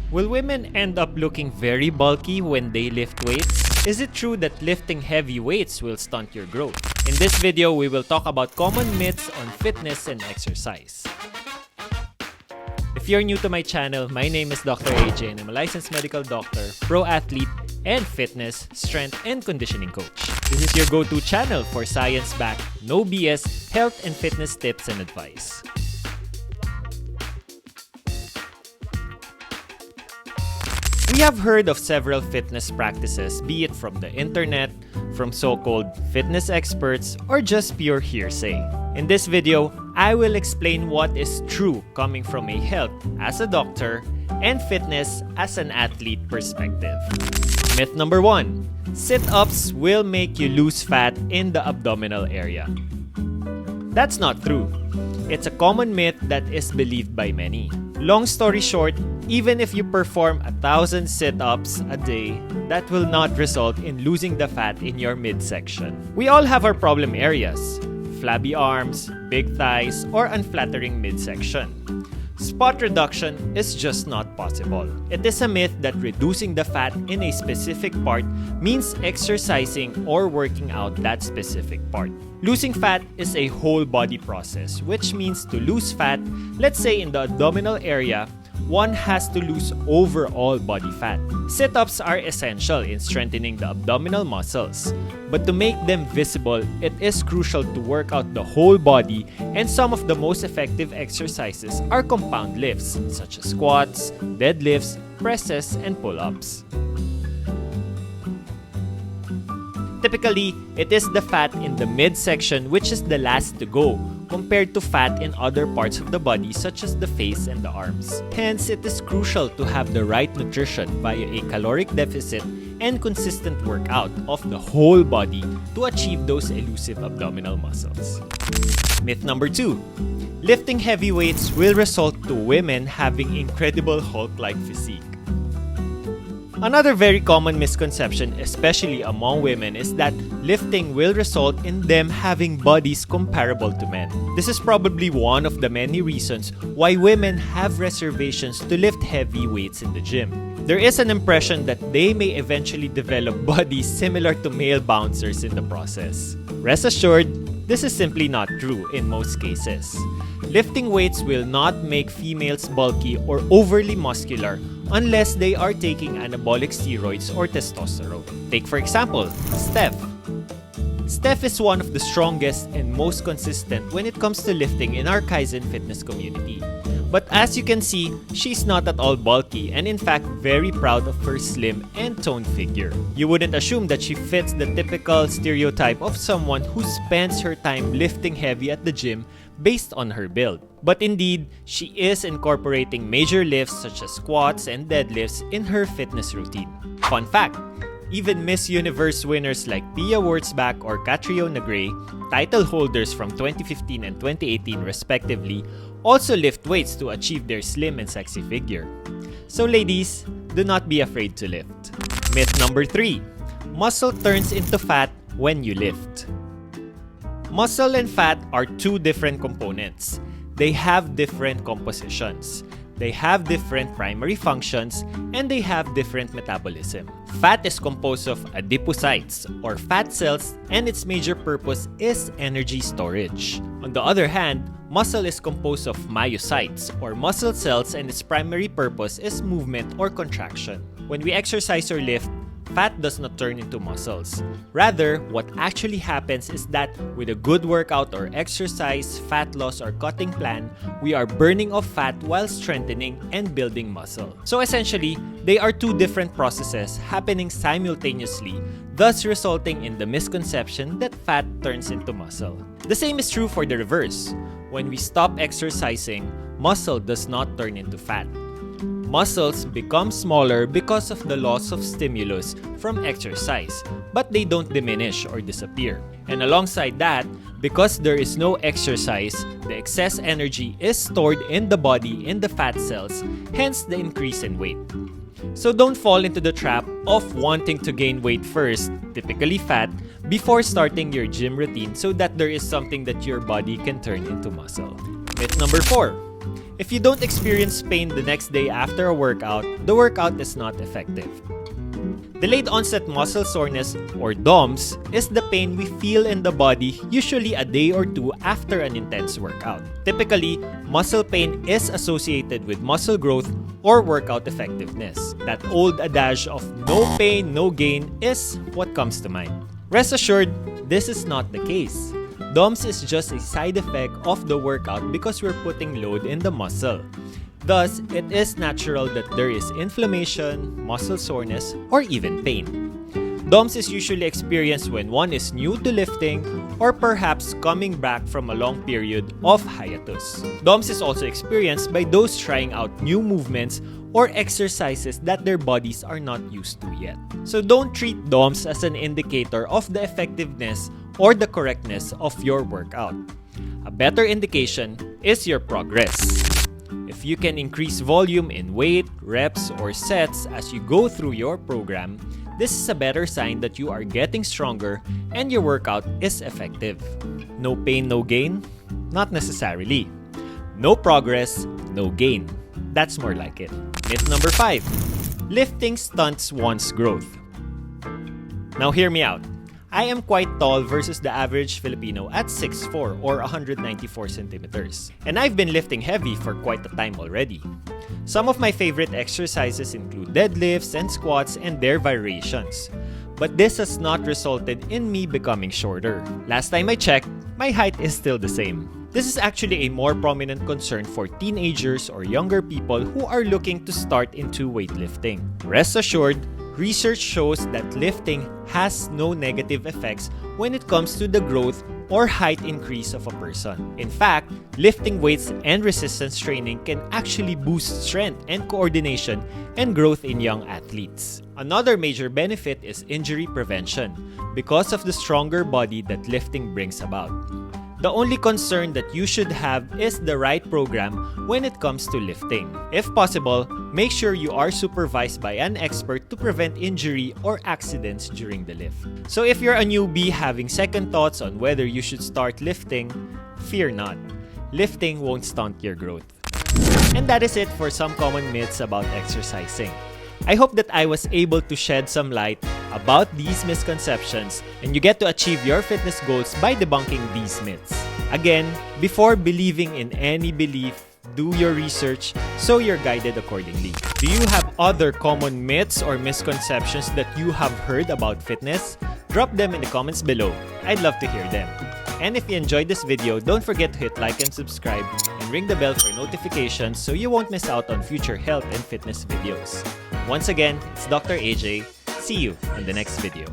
Will women end up looking very bulky when they lift weights? Is it true that lifting heavy weights will stunt your growth? In this video, we will talk about common myths on fitness and exercise. If you're new to my channel, my name is Dr. AJ and I'm a licensed medical doctor, pro athlete, and fitness, strength, and conditioning coach. This is your go-to channel for science-backed, no BS, health and fitness tips and advice. We have heard of several fitness practices, be it from the internet, from so-called fitness experts, or just pure hearsay. In this video, I will explain what is true coming from a health as a doctor and fitness as an athlete perspective. Myth number 1. Sit-ups will make you lose fat in the abdominal area. That's not true. It's a common myth that is believed by many. Long story short, even if you perform 1,000 sit-ups a day, that will not result in losing the fat in your midsection. We all have our problem areas: flabby arms, big thighs, or unflattering midsection. Spot reduction is just not possible. It is a myth that reducing the fat in a specific part means exercising or working out that specific part. Losing fat is a whole body process, which means to lose fat, let's say in the abdominal area, one has to lose overall body fat. Sit-ups are essential in strengthening the abdominal muscles, but to make them visible, it is crucial to work out the whole body, and some of the most effective exercises are compound lifts, such as squats, deadlifts, presses, and pull-ups. Typically, it is the fat in the midsection which is the last to go, compared to fat in other parts of the body such as the face and the arms. Hence, it is crucial to have the right nutrition via a caloric deficit and consistent workout of the whole body to achieve those elusive abdominal muscles. Myth number 2. Lifting heavy weights will result to women having incredible Hulk-like physique. Another very common misconception, especially among women, is that lifting will result in them having bodies comparable to men. This is probably one of the many reasons why women have reservations to lift heavy weights in the gym. There is an impression that they may eventually develop bodies similar to male bouncers in the process. Rest assured, this is simply not true in most cases. Lifting weights will not make females bulky or overly muscular unless they are taking anabolic steroids or testosterone. Take for example, Steph. Steph is one of the strongest and most consistent when it comes to lifting in our Kaizen fitness community. But as you can see, she's not at all bulky and in fact very proud of her slim and toned figure. You wouldn't assume that she fits the typical stereotype of someone who spends her time lifting heavy at the gym based on her build. But indeed, she is incorporating major lifts such as squats and deadlifts in her fitness routine. Fun fact, even Miss Universe winners like Pia Wurtzbach or Catriona Gray, title holders from 2015 and 2018 respectively, also lift weights to achieve their slim and sexy figure. So ladies, do not be afraid to lift. Myth number 3. Muscle turns into fat when you lift. Muscle and fat are two different components. They have different compositions. They have different primary functions, and they have different metabolism. Fat is composed of adipocytes, or fat cells, and its major purpose is energy storage. On the other hand, muscle is composed of myocytes, or muscle cells, and its primary purpose is movement or contraction. When we exercise or lift, fat does not turn into muscles. Rather, what actually happens is that with a good workout or exercise, fat loss, or cutting plan, we are burning off fat while strengthening and building muscle. So essentially, they are two different processes happening simultaneously, thus resulting in the misconception that fat turns into muscle. The same is true for the reverse. When we stop exercising, muscle does not turn into fat. Muscles become smaller because of the loss of stimulus from exercise, but they don't diminish or disappear. And alongside that, because there is no exercise, the excess energy is stored in the body in the fat cells, hence the increase in weight. So don't fall into the trap of wanting to gain weight first, typically fat, before starting your gym routine so that there is something that your body can turn into muscle. Myth number 4. If you don't experience pain the next day after a workout, the workout is not effective. Delayed onset muscle soreness, or DOMS, is the pain we feel in the body usually a day or two after an intense workout. Typically, muscle pain is associated with muscle growth or workout effectiveness. That old adage of no pain, no gain is what comes to mind. Rest assured, this is not the case. DOMS is just a side effect of the workout because we're putting load in the muscle. Thus, it is natural that there is inflammation, muscle soreness, or even pain. DOMS is usually experienced when one is new to lifting or perhaps coming back from a long period of hiatus. DOMS is also experienced by those trying out new movements or exercises that their bodies are not used to yet. So don't treat DOMS as an indicator of the effectiveness or the correctness of your workout. A better indication is your progress. If you can increase volume in weight, reps, or sets as you go through your program, this is a better sign that you are getting stronger and your workout is effective. No pain, no gain? Not necessarily. No progress, no gain. That's more like it. Myth number 5. Lifting stunts wants growth. Now hear me out. I am quite tall versus the average Filipino at 6'4" or 194 centimeters. And I've been lifting heavy for quite a time already. Some of my favorite exercises include deadlifts and squats and their variations. But this has not resulted in me becoming shorter. Last time I checked, my height is still the same. This is actually a more prominent concern for teenagers or younger people who are looking to start into weightlifting. Rest assured, research shows that lifting has no negative effects when it comes to the growth or height increase of a person. In fact, lifting weights and resistance training can actually boost strength and coordination and growth in young athletes. Another major benefit is injury prevention because of the stronger body that lifting brings about. The only concern that you should have is the right program when it comes to lifting. If possible, make sure you are supervised by an expert to prevent injury or accidents during the lift. So if you're a newbie having second thoughts on whether you should start lifting, fear not. Lifting won't stunt your growth. And that is it for some common myths about exercising. I hope that I was able to shed some light about these misconceptions and you get to achieve your fitness goals by debunking these myths. Again, before believing in any belief, do your research so you're guided accordingly. Do you have other common myths or misconceptions that you have heard about fitness? Drop them in the comments below. I'd love to hear them. And if you enjoyed this video, don't forget to hit like and subscribe and ring the bell for notifications so you won't miss out on future health and fitness videos. Once again, it's Dr. AJ. See you in the next video.